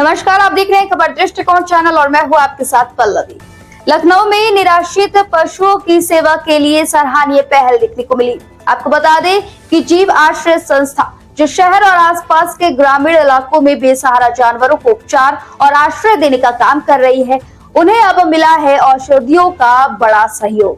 नमस्कार, आप देख रहे हैं खबर दृष्टिकोण चैनल और मैं हूं आपके साथ पल्लवी। लखनऊ में निराश्रित पशुओं की सेवा के लिए सराहनीय पहल देखने को मिली। आपको बता दें कि जीव आश्रय संस्था जो शहर और आसपास के ग्रामीण इलाकों में बेसहारा जानवरों को उपचार और आश्रय देने का काम कर रही है, उन्हें अब मिला है औषधियों का बड़ा सहयोग।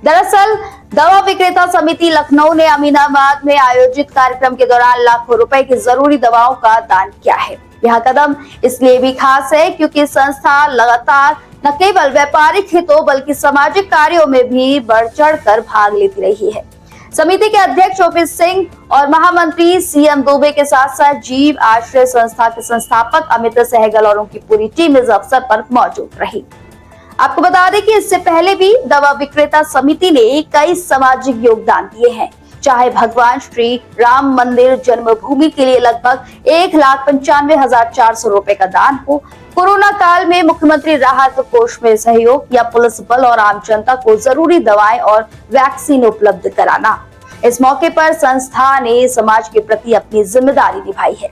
दरअसल दवा विक्रेता समिति लखनऊ ने अमीनाबाद में आयोजित कार्यक्रम के दौरान लाखों रुपए की जरूरी दवाओं का दान किया है। यह कदम इसलिए भी खास है क्योंकि संस्था लगातार न केवल व्यापारिक हितों बल्कि सामाजिक कार्यों में भी बढ़ चढ़कर भाग लेती रही है। समिति के अध्यक्ष ओपी सिंह और महामंत्री सीएम दुबे के साथ साथ जीव आश्रय संस्था के संस्थापक अमित सहगल और उनकी पूरी टीम इस अवसर पर मौजूद रही। आपको बता दें कि इससे पहले भी दवा विक्रेता समिति ने कई सामाजिक योगदान दिए हैं, चाहे भगवान श्री राम मंदिर जन्मभूमि के लिए लगभग 1,95,400 रुपए का दान हो, कोरोना काल में मुख्यमंत्री राहत कोष में सहयोग या पुलिस बल और आम जनता को जरूरी दवाएं और वैक्सीन उपलब्ध कराना। इस मौके पर संस्था ने समाज के प्रति अपनी जिम्मेदारी निभाई है।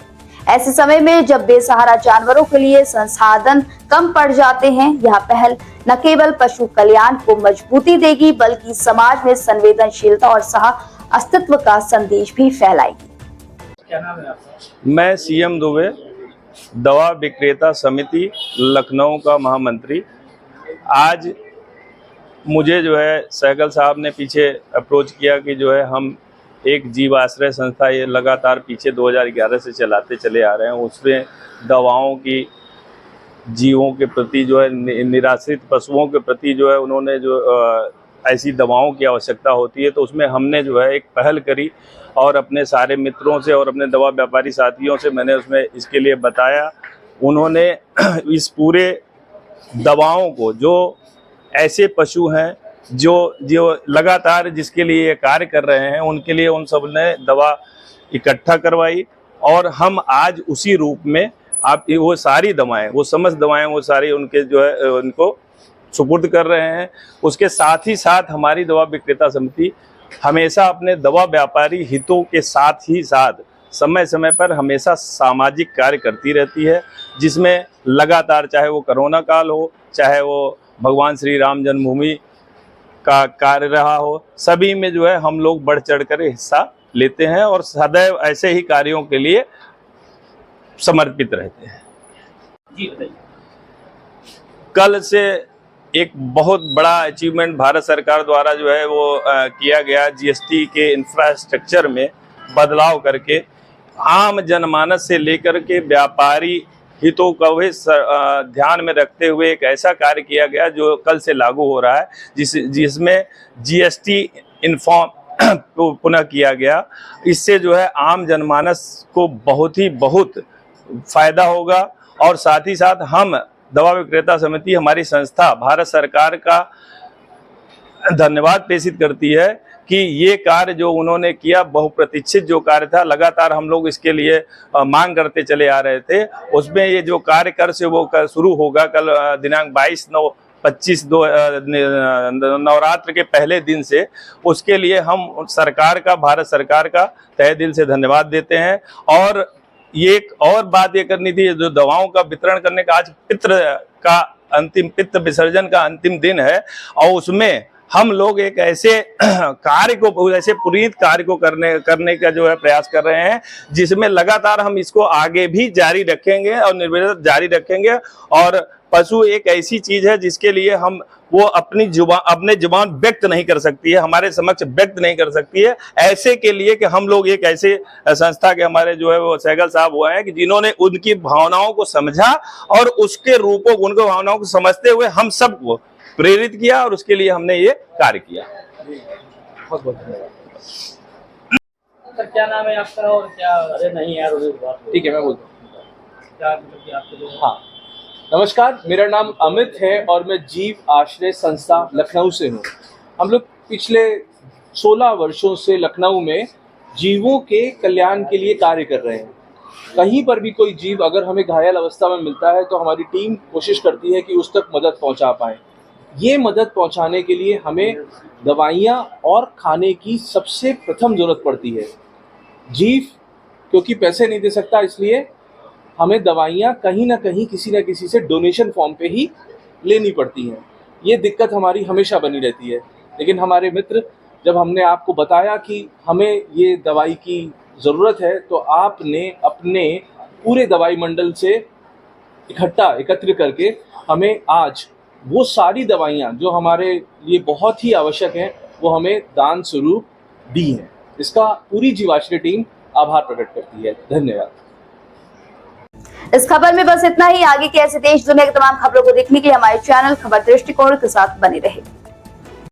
ऐसे समय में जब बेसहारा जानवरों के लिए संसाधन कम पड़ जाते हैं, यह पहल न केवल पशु कल्याण को मजबूती देगी बल्कि समाज में संवेदनशीलता और सह अस्तित्व का संदेश भी फैलाएगी। क्या नाम है आपका? मैं सीएम दुबे, दवा विक्रेता समिति लखनऊ का महामंत्री। आज मुझे जो है सहगल साहब ने पीछे अप्रोच किया कि जो है हम एक जीव आश्रय संस्था ये लगातार पीछे 2011 से चलाते चले आ रहे हैं, उसमें दवाओं की जीवों के प्रति जो है निराश्रित पशुओं के प्रति जो है उन्होंने जो ऐसी दवाओं की आवश्यकता होती है, तो उसमें हमने जो है एक पहल करी और अपने सारे मित्रों से और अपने दवा व्यापारी साथियों से मैंने उसमें इसके लिए बताया। उन्होंने इस पूरे दवाओं को, जो ऐसे पशु हैं जो लगातार जिसके लिए ये कार्य कर रहे हैं, उनके लिए उन सब ने दवा इकट्ठा करवाई और हम आज उसी रूप में आप वो सारी दवाएं, वो समस्त दवाएं, वो सारी उनके जो है उनको सुपुर्द कर रहे हैं। उसके साथ ही साथ हमारी दवा विक्रेता समिति हमेशा अपने दवा व्यापारी हितों के साथ ही साथ समय समय पर हमेशा सामाजिक कार्य करती रहती है, जिसमें लगातार चाहे वो कोरोना काल हो, चाहे वो भगवान श्री राम जन्मभूमि का कार्य रहा हो, सभी में जो है हम लोग बढ़ चढ़ कर हिस्सा लेते हैं और सदैव ऐसे ही कार्यों के लिए समर्पित रहते हैं। जी बताइए। कल से एक बहुत बड़ा अचीवमेंट भारत सरकार द्वारा जो है वो किया गया, जीएसटी के इंफ्रास्ट्रक्चर में बदलाव करके आम जनमानस से लेकर के व्यापारी हितों का भी ध्यान में रखते हुए एक ऐसा कार्य किया गया जो कल से लागू हो रहा है, जिसमें जीएसटी इन्फॉर्म को पुनः किया गया। इससे जो है आम जनमानस को बहुत फायदा होगा और साथ ही साथ हम दवा विक्रेता समिति, हमारी संस्था भारत सरकार का धन्यवाद प्रेषित करती है कि ये कार्य जो उन्होंने किया, बहुप्रतीक्षित जो कार्य था, लगातार हम लोग इसके लिए मांग करते चले आ रहे थे। उसमें ये जो कार्य कर से वो शुरू होगा कल दिनांक 22/9/25 नवरात्र के पहले दिन से। उसके लिए हम सरकार का, भारत सरकार का तहे दिल से धन्यवाद देते हैं। और ये एक और बात ये करनी थी, जो दवाओं का वितरण करने का आज पित्त विसर्जन का अंतिम दिन है और उसमें हम लोग एक ऐसे कार्य को, ऐसे पुनीत कार्य को करने का जो है प्रयास कर रहे हैं, जिसमें लगातार हम इसको आगे भी जारी रखेंगे और निर्विवाद जारी रखेंगे। और पशु एक ऐसी चीज है जिसके लिए हम वो अपने जुबान व्यक्त नहीं कर सकती है, हमारे समक्ष व्यक्त नहीं कर सकती है। ऐसे के लिए कि हम लोग एक ऐसे संस्था के हमारे जो है वो सहगल साहब हुए हैं कि जिन्होंने उनकी भावनाओं को समझा और उसके रूपों, उनकी भावनाओं को समझते हुए हम सबको प्रेरित किया और उसके लिए हमने ये कार्य किया। बहुत बहुत धन्यवाद। सर क्या नाम है आपका और क्या? अरे नहीं यार, ठीक है, मैं बोलता हूँ। क्या मतलब कि आपके जो? हाँ, नमस्कार, मेरा नाम अमित है और मैं जीव आश्रय संस्था लखनऊ से हूँ। हम लोग पिछले 16 वर्षों से लखनऊ में जीवों के कल्याण के लिए कार्य कर रहे हैं। कहीं पर भी कोई जीव अगर हमें घायल अवस्था में मिलता है तो हमारी टीम कोशिश करती है कि उस तक मदद पहुँचा पाए। ये मदद पहुँचाने के लिए हमें दवाइयाँ और खाने की सबसे प्रथम जरूरत पड़ती है। जीव क्योंकि पैसे नहीं दे सकता, इसलिए हमें दवाइयाँ कहीं ना कहीं किसी न किसी से डोनेशन फॉर्म पे ही लेनी पड़ती हैं। ये दिक्कत हमारी हमेशा बनी रहती है। लेकिन हमारे मित्र, जब हमने आपको बताया कि हमें ये दवाई की ज़रूरत है, तो आपने अपने पूरे दवाई मंडल से एकत्र करके हमें आज वो सारी दवाइयाँ जो हमारे लिए बहुत ही आवश्यक हैं, वो हमें दान स्वरूप दी हैं। इसका पूरी जीवाश्रय टीम आभार प्रकट करती है। धन्यवाद। इस खबर में बस इतना ही। आगे के ऐसे देश दुनिया की तमाम खबरों को देखने के लिए हमारे चैनल खबर दृष्टिकोण के साथ बने रहे।